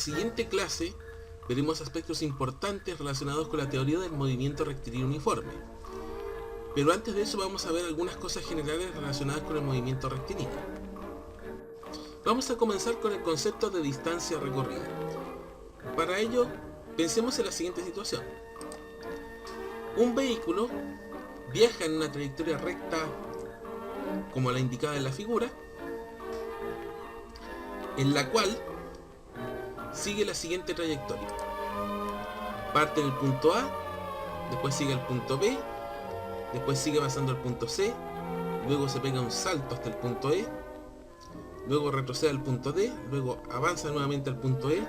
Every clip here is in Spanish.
siguiente clase veremos aspectos importantes relacionados con la teoría del movimiento rectilíneo uniforme. Pero antes de eso vamos a ver algunas cosas generales relacionadas con el movimiento rectilíneo. Vamos a comenzar con el concepto de distancia recorrida. Para ello, pensemos en la siguiente situación. Un vehículo viaja en una trayectoria recta como la indicada en la figura, en la cual sigue la siguiente trayectoria. Parte en el punto A, después sigue al punto B, después sigue avanzando al punto C, luego se pega un salto hasta el punto E, luego retrocede al punto D, luego avanza nuevamente al punto E,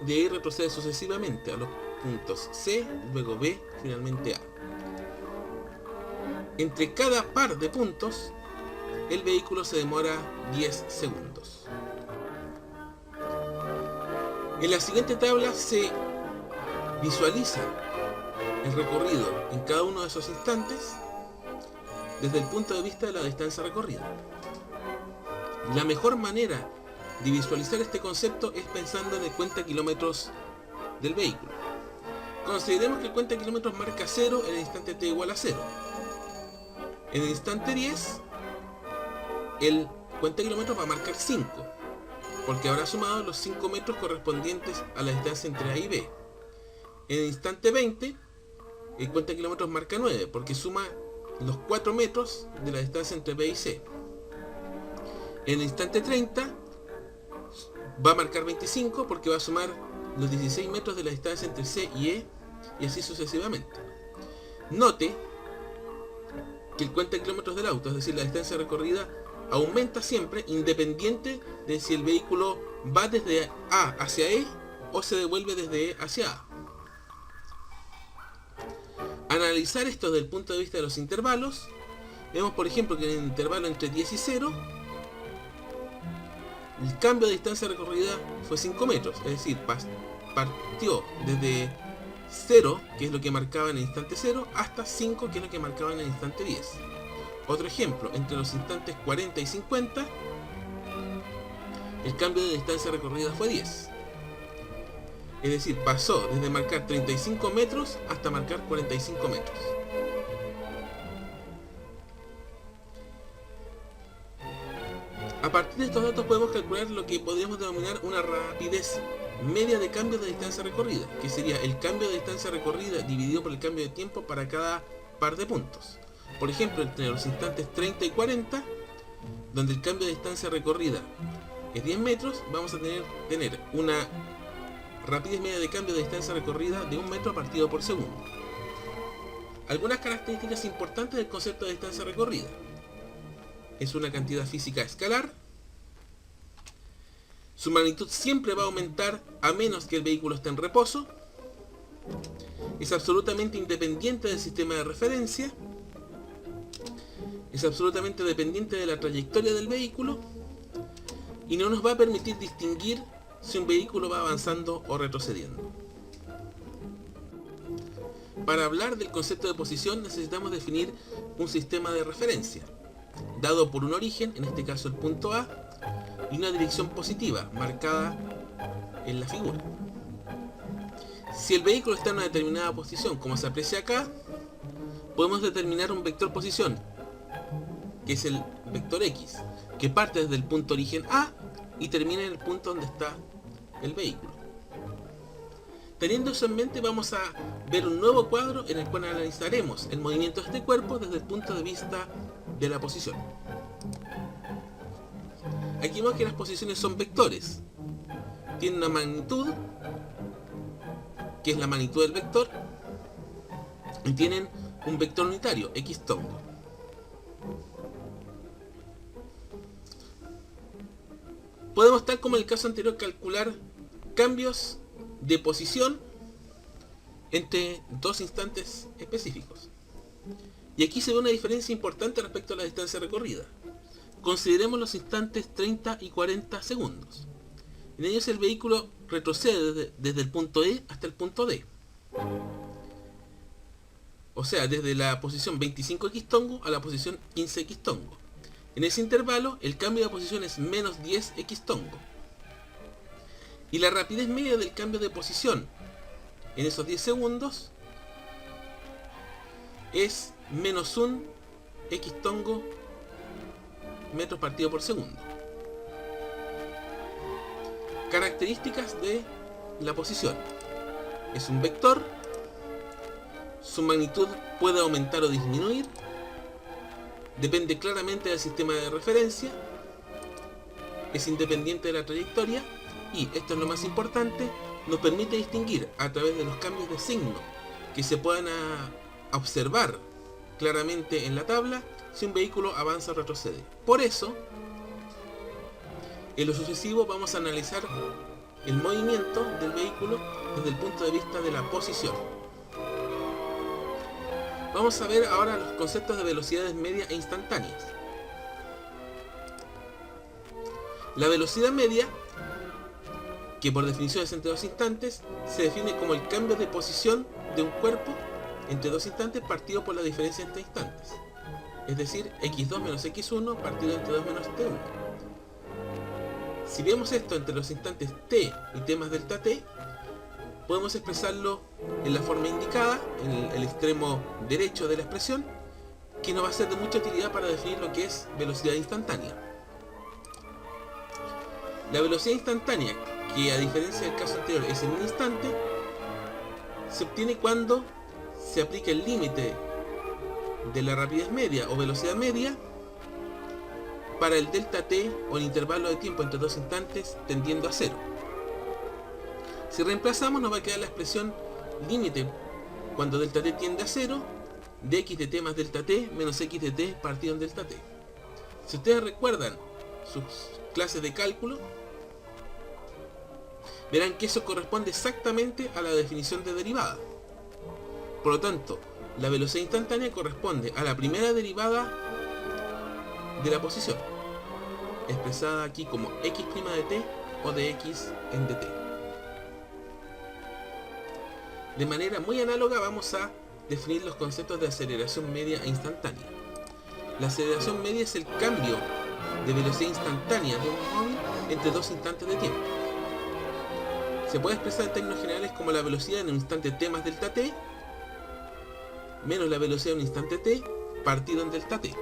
de ahí retrocede sucesivamente a los puntos C, luego B, finalmente A. Entre cada par de puntos, el vehículo se demora 10 segundos. En la siguiente tabla se visualiza el recorrido en cada uno de esos instantes desde el punto de vista de la distancia recorrida. La mejor manera de visualizar este concepto es pensando en el cuenta kilómetros del vehículo. Consideremos que el cuenta kilómetros marca 0 en el instante t igual a 0. En el instante 10, el cuenta kilómetros va a marcar 5, porque habrá sumado los 5 metros correspondientes a la distancia entre A y B. En el instante 20, el cuenta kilómetros marca 9, porque suma los 4 metros de la distancia entre B y C. En el instante 30, va a marcar 25, porque va a sumar los 16 metros de la distancia entre C y E, y así sucesivamente. Note que el cuenta kilómetros del auto, es decir, la distancia recorrida, aumenta siempre independiente de si el vehículo va desde A hacia E o se devuelve desde E hacia A. Analizar esto desde el punto de vista de los intervalos, vemos por ejemplo que en el intervalo entre 10 y 0, el cambio de distancia recorrida fue 5 metros, es decir, partió desde 0, que es lo que marcaba en el instante 0, hasta 5, que es lo que marcaba en el instante 10. Otro ejemplo, entre los instantes 40 y 50, el cambio de distancia recorrida fue 10. Es decir, pasó desde marcar 35 metros hasta marcar 45 metros. A partir de estos datos podemos calcular lo que podríamos denominar una rapidez media de cambio de distancia recorrida, que sería el cambio de distancia recorrida dividido por el cambio de tiempo para cada par de puntos. Por ejemplo, entre los instantes 30 y 40, donde el cambio de distancia recorrida es 10 metros, vamos a tener una rapidez media de cambio de distancia recorrida de 1 metro partido por segundo. Algunas características importantes del concepto de distancia recorrida. Es una cantidad física escalar. Su magnitud siempre va a aumentar a menos que el vehículo esté en reposo. Es absolutamente independiente del sistema de referencia. Es absolutamente dependiente de la trayectoria del vehículo. Y no nos va a permitir distinguir si un vehículo va avanzando o retrocediendo. Para hablar del concepto de posición necesitamos definir un sistema de referencia, dado por un origen, en este caso el punto A, y una dirección positiva, marcada en la figura. Si el vehículo está en una determinada posición, como se aprecia acá, podemos determinar un vector posición, que es el vector X, que parte desde el punto origen A y termina en el punto donde está el vehículo. Teniendo eso en mente, vamos a ver un nuevo cuadro en el cual analizaremos el movimiento de este cuerpo desde el punto de vista de la posición. Aquí vemos que las posiciones son vectores. Tienen una magnitud, que es la magnitud del vector, y tienen un vector unitario, x tongo. Podemos, tal como en el caso anterior, calcular cambios de posición entre dos instantes específicos. Y aquí se ve una diferencia importante respecto a la distancia recorrida. Consideremos los instantes 30 y 40 segundos. En ellos el vehículo retrocede desde el punto E hasta el punto D. O sea, desde la posición 25x tongo a la posición 15x tongo. En ese intervalo, el cambio de posición es menos 10x tongo. Y la rapidez media del cambio de posición en esos 10 segundos es menos un xtongo metros partido por segundo. Características de la posición. Es un vector. Su magnitud puede aumentar o disminuir. Depende claramente del sistema de referencia. Es independiente de la trayectoria. Y, esto es lo más importante, nos permite distinguir a través de los cambios de signo que se puedan observar claramente en la tabla si un vehículo avanza o retrocede. Por eso, en lo sucesivo vamos a analizar el movimiento del vehículo desde el punto de vista de la posición. Vamos a ver ahora los conceptos de velocidades medias e instantáneas. La velocidad media, que por definición es entre dos instantes, se define como el cambio de posición de un cuerpo entre dos instantes partido por la diferencia entre instantes. Es decir, x2 menos x1 partido entre 2 menos t1. Si vemos esto entre los instantes t y t más delta t, podemos expresarlo en la forma indicada, en el extremo derecho de la expresión, que nos va a ser de mucha utilidad para definir lo que es velocidad instantánea. La velocidad instantánea, que a diferencia del caso anterior es en un instante, se obtiene cuando se aplica el límite de la rapidez media o velocidad media para el delta t o el intervalo de tiempo entre dos instantes tendiendo a cero. Si reemplazamos, nos va a quedar la expresión límite cuando delta t tiende a cero de x de t más delta t menos x de t partido en delta t. Si ustedes recuerdan sus clases de cálculo, verán que eso corresponde exactamente a la definición de derivada. Por lo tanto, la velocidad instantánea corresponde a la primera derivada de la posición, expresada aquí como x' de t o de x en dt. De manera muy análoga vamos a definir los conceptos de aceleración media e instantánea. La aceleración media es el cambio de velocidad instantánea de un móvil entre dos instantes de tiempo. Se puede expresar en términos generales como la velocidad en un instante t más delta t menos la velocidad en un instante t partido en delta t.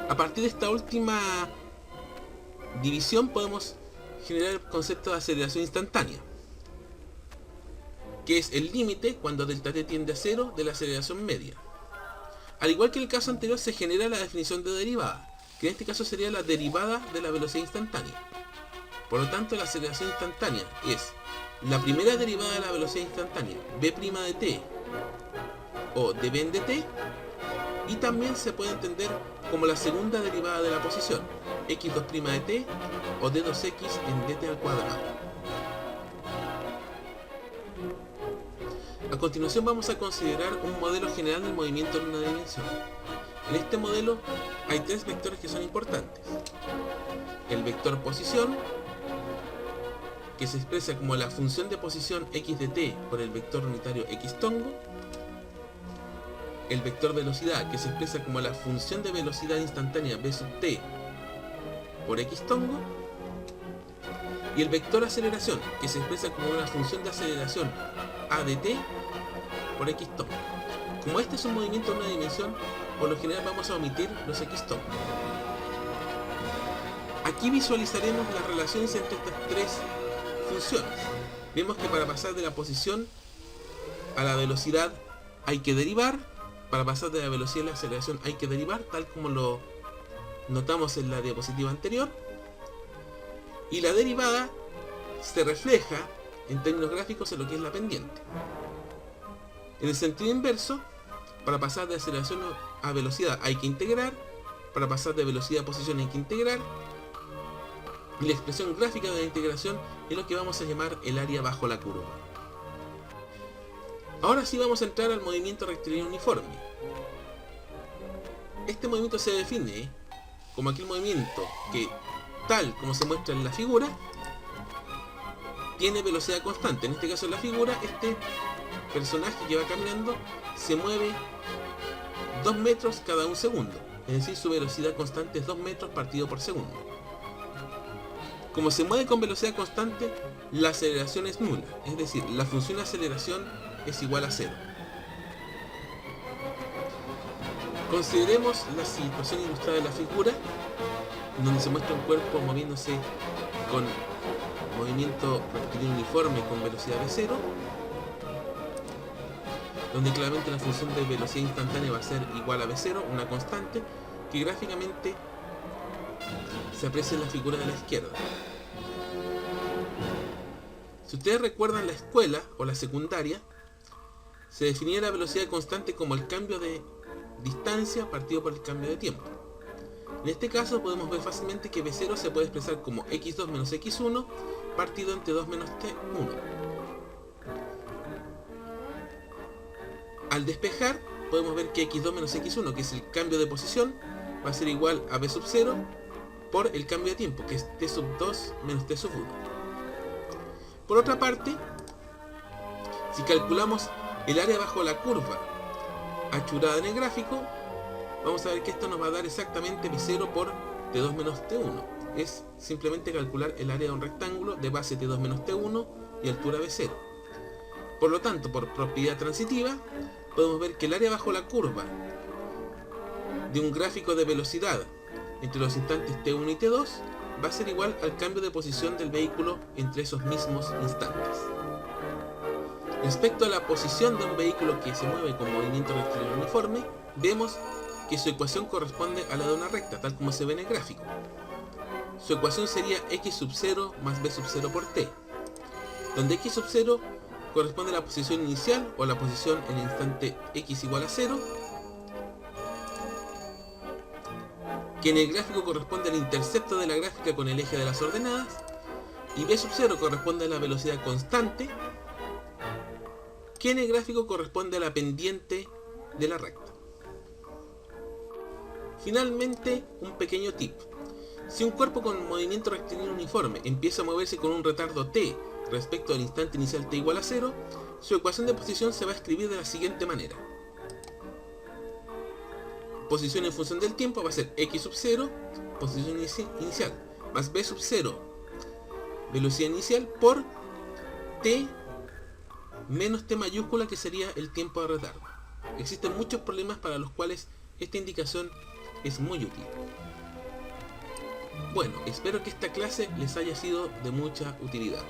A partir de esta última división podemos generar el concepto de aceleración instantánea, que es el límite cuando delta t tiende a cero de la aceleración media. Al igual que en el caso anterior, se genera la definición de derivada, que en este caso sería la derivada de la velocidad instantánea. Por lo tanto, la aceleración instantánea es la primera derivada de la velocidad instantánea, b' de t o dv en dt, y también se puede entender como la segunda derivada de la posición, x2' de t o d2x en dt al cuadrado. A continuación vamos a considerar un modelo general del movimiento en una dimensión. En este modelo hay tres vectores que son importantes. El vector posición, que se expresa como la función de posición x de t por el vector unitario xtongo. El vector velocidad, que se expresa como la función de velocidad instantánea v sub t por xtongo. Y el vector aceleración, que se expresa como una función de aceleración a de t por xtongo. Como este es un movimiento en una dimensión, por lo general vamos a omitir los xtongos. Aquí visualizaremos las relaciones entre estas tres funciones. Vemos que para pasar de la posición a la velocidad hay que derivar, para pasar de la velocidad a la aceleración hay que derivar, tal como lo notamos en la diapositiva anterior, y la derivada se refleja en términos gráficos en lo que es la pendiente. En el sentido inverso, para pasar de aceleración a velocidad hay que integrar, para pasar de velocidad a posición hay que integrar, y la expresión gráfica de la integración es lo que vamos a llamar el área bajo la curva. Ahora sí vamos a entrar al movimiento rectilíneo uniforme. Este movimiento se define como aquel movimiento que, tal como se muestra en la figura, tiene velocidad constante. En este caso en la figura, este personaje que va caminando se mueve 2 metros cada un segundo. Es decir, su velocidad constante es 2 metros partido por segundo. Como se mueve con velocidad constante, la aceleración es nula, es decir, la función de aceleración es igual a 0. Consideremos la situación ilustrada en la figura, donde se muestra un cuerpo moviéndose con movimiento rectilíneo uniforme con velocidad v0, donde claramente la función de velocidad instantánea va a ser igual a v0, una constante, que gráficamente se aprecia en la figura de la izquierda. Si ustedes recuerdan la escuela o la secundaria, se definía la velocidad constante como el cambio de distancia partido por el cambio de tiempo. En este caso podemos ver fácilmente que v0 se puede expresar como x2 menos x1 partido entre 2 menos t1. Al despejar podemos ver que x2 menos x1, que es el cambio de posición, va a ser igual a v sub 0 por el cambio de tiempo, que es t sub 2 menos t sub 1. Por otra parte, si calculamos el área bajo la curva achurada en el gráfico, vamos a ver que esto nos va a dar exactamente v0 por t2 menos t1. Es simplemente calcular el área de un rectángulo de base t2 menos t1 y altura v0. Por lo tanto, por propiedad transitiva, podemos ver que el área bajo la curva de un gráfico de velocidad entre los instantes t1 y t2 va a ser igual al cambio de posición del vehículo entre esos mismos instantes. Respecto a la posición de un vehículo que se mueve con movimiento rectilíneo uniforme, vemos que su ecuación corresponde a la de una recta, tal como se ve en el gráfico. Su ecuación sería x sub 0 más b sub 0 por t, donde x sub 0 corresponde a la posición inicial o la posición en el instante x igual a 0, que en el gráfico corresponde al intercepto de la gráfica con el eje de las ordenadas, y b sub 0 corresponde a la velocidad constante, que en el gráfico corresponde a la pendiente de la recta. Finalmente, un pequeño tip. Si un cuerpo con movimiento rectilíneo uniforme empieza a moverse con un retardo t respecto al instante inicial t igual a 0, su ecuación de posición se va a escribir de la siguiente manera. Posición en función del tiempo va a ser x sub 0, posición inicial, más b sub 0, velocidad inicial, por t menos t mayúscula, que sería el tiempo de retardo. Existen muchos problemas para los cuales esta indicación es muy útil. Bueno, espero que esta clase les haya sido de mucha utilidad.